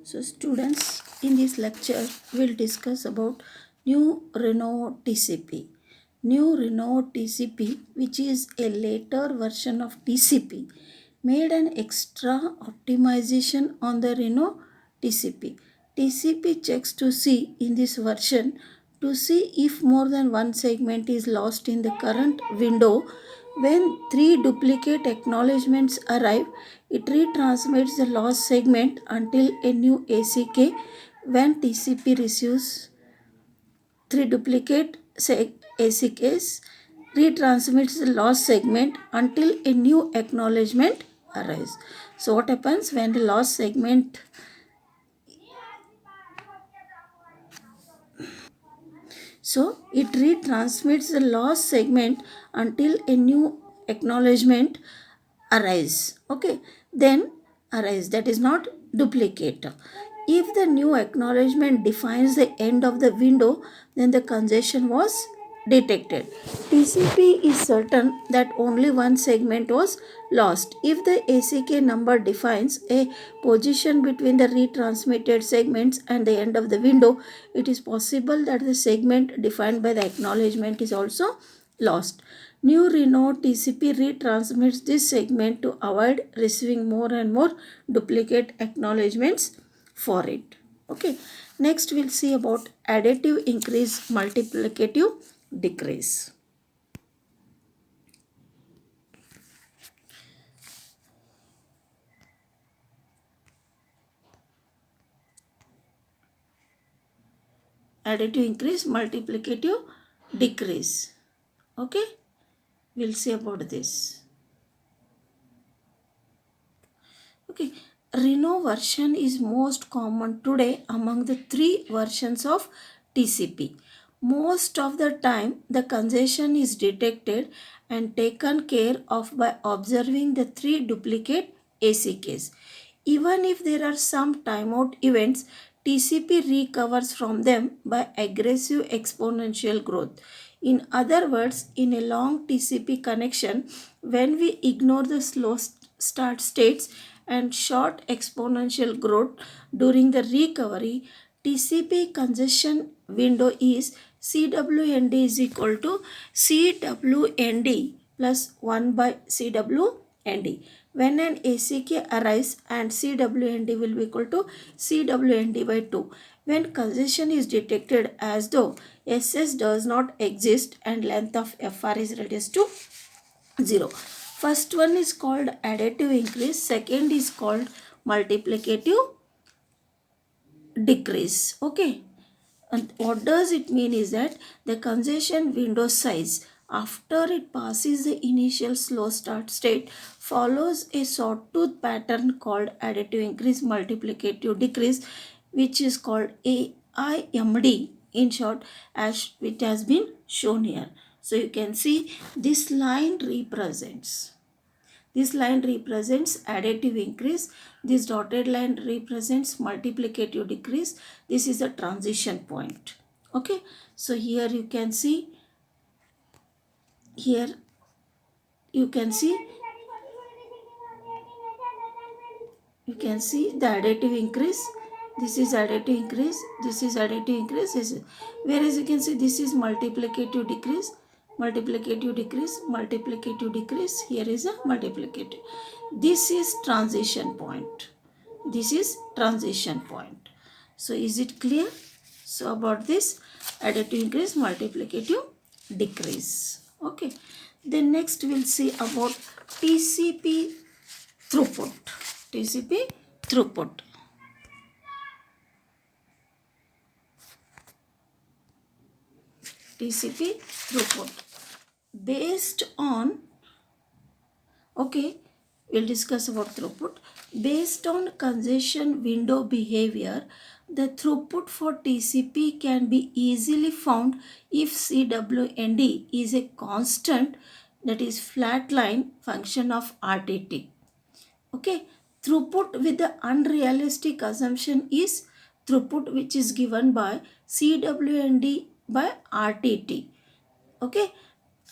So students, in this lecture we'll discuss about new Renault TCP. New Renault TCP, which is a later version of TCP, made an extra optimization on the Renault TCP. TCP checks to see in this version to see if more than one segment is lost in the current window. When three duplicate acknowledgements arrive, it retransmits the lost segment until a new ACK. When TCP receives three duplicate ACKs, retransmits the lost segment until a new acknowledgement arrives. So what happens when the lost segment So it retransmits the lost segment until a new acknowledgement arise. Okay, then arise, that is not duplicate. If the new acknowledgement defines the end of the window, then the congestion was detected. TCP is certain that only one segment was lost. If the ACK number defines a position between the retransmitted segments and the end of the window, it is possible that the segment defined by the acknowledgement is also lost. New Renault TCP retransmits this segment to avoid receiving more and more duplicate acknowledgements for it. Okay. Next we'll see about additive increase, multiplicative decrease. Additive increase, multiplicative decrease. Okay. We'll see about this. Okay, Renault version is most common today among the three versions of TCP. Most of the time, the congestion is detected and taken care of by observing the three duplicate ACKs. Even if there are some timeout events, TCP recovers from them by aggressive exponential growth. In other words, in a long TCP connection, when we ignore the slow start states and short exponential growth during the recovery, TCP congestion window is CWND is equal to CWND plus 1 by CWND. When an ACK arrives and CWND will be equal to CWND by 2. When congestion is detected as though SS does not exist and length of FR is reduced to 0. First one is called additive increase, second is called multiplicative decrease. Okay. And what does it mean is that the congestion window size after it passes the initial slow start state follows a sawtooth pattern called additive increase, multiplicative decrease, which is called AIMD in short, as it has been shown here. So you can see this line represents additive increase. This dotted line represents multiplicative decrease. This is a transition point. Okay. So here you can see, here you can see, the additive increase. This is additive increase. This is additive increase. Whereas you can see this is multiplicative decrease, multiplicative decrease, multiplicative decrease. Here is a multiplicative. This is transition point. This is transition point. So is it clear? So about this additive increase, multiplicative decrease. Okay. Then next we'll see about TCP throughput. TCP throughput. TCP throughput. Based on, okay, we'll discuss about throughput. Based on congestion window behavior, the throughput for TCP can be easily found if CWND is a constant, that is flat line function of RTT. Okay, throughput with the unrealistic assumption is throughput which is given by CWND by RTT. Okay,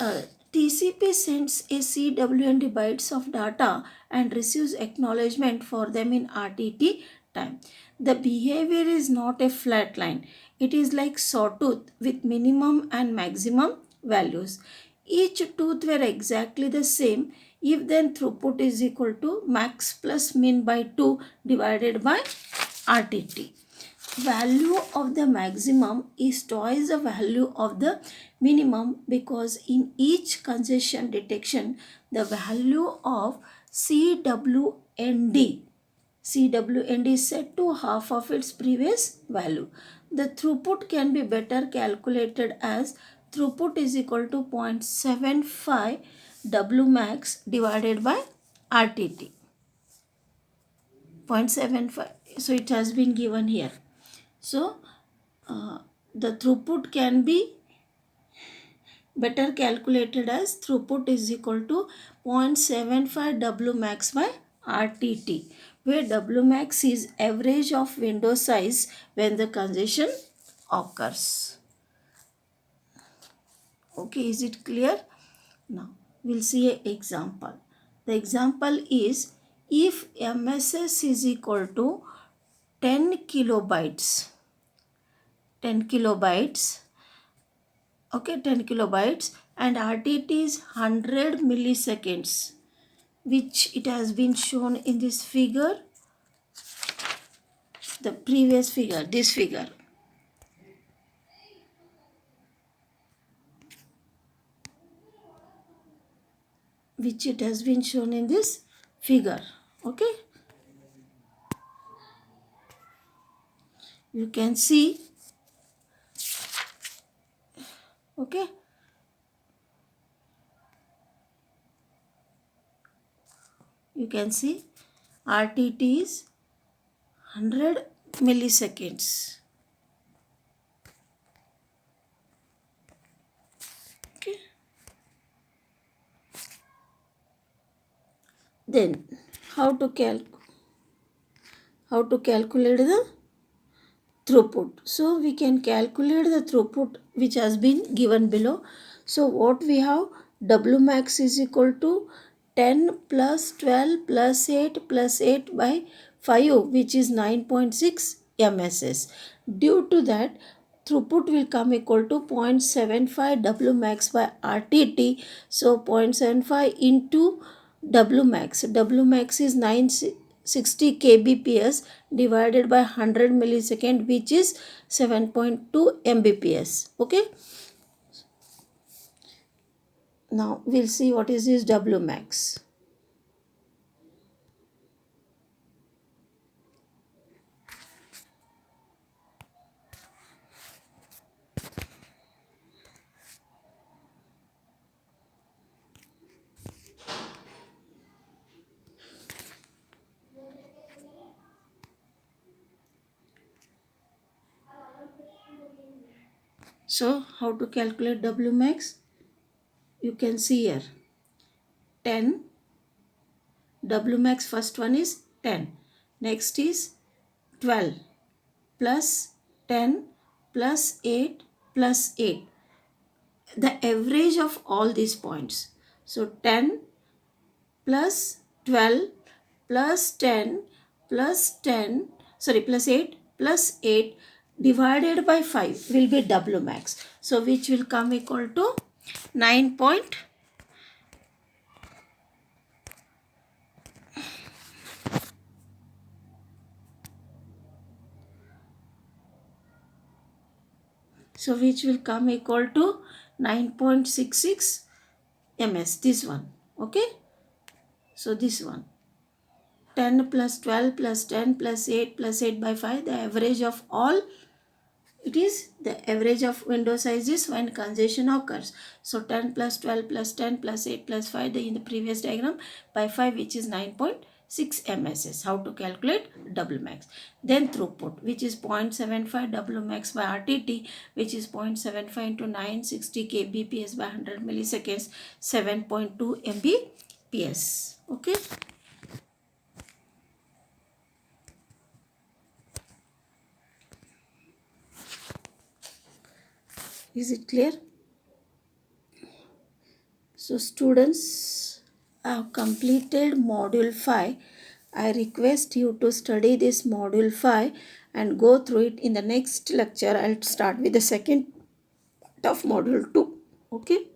uh, TCP sends a CWND bytes of data and receives acknowledgement for them in RTT time. The behavior is not a flat line. It is like sawtooth with minimum and maximum values. Each tooth were exactly the same if then throughput is equal to max plus min by 2 divided by RTT. Value of the maximum is twice the value of the minimum because in each congestion detection the value of CWND is set to half of its previous value. The throughput can be better calculated as throughput is equal to 0.75 W max divided by RTT. 0.75. So it has been given here. So the throughput can be better calculated as throughput is equal to 0.75 W max by RTT, where W max is average of window size when the congestion occurs. Okay, is it clear? Now we'll see an example. The example is if MSS is equal to 10 kilobytes, 10 kilobytes, okay, 10 kilobytes, and RTT is 100 milliseconds, which it has been shown in this figure, the previous figure, this figure. Which it has been shown in this figure. Okay, you can see. Okay, you can see RTT is 100 milliseconds. Okay, then how to calculate the throughput. So we can calculate the throughput which has been given below. So what we have, W max is equal to 10 plus 12 plus 8 plus 8 by 5, which is 9.6 MSS. Due to that, throughput will come equal to 0.75 W max by RTT. So 0.75 into W max. W max is 960 kbps divided by 100 millisecond, which is 7.2 mbps. Okay. Now we'll see what is this W max. So how to calculate W max? You can see here 10. W max first one is 10. Next is 12 plus 10 plus 8 plus 8. The average of all these points. So 10 plus 12 plus 10 plus 10, sorry, plus 8 plus 8 divided by 5 will be W max. So which will come equal to 9. So which will come equal to 9.66 ms, this one. Okay, so this one, 10 plus 12 plus 10 plus 8 plus 8 by 5, the average of all, it is the average of window sizes when congestion occurs. So 10 plus 12 plus 10 plus 8 plus 5, in the previous diagram, by 5, which is 9.6 MSS. How to calculate W max. Then throughput, which is 0.75 W max by RTT, which is 0.75 into 960 kbps by 100 milliseconds, 7.2 mbps. Okay. Is it clear? So students have completed module 5 I request you to study this module 5 and go through it. In the next lecture, I'll start with the second part of module 2. Okay.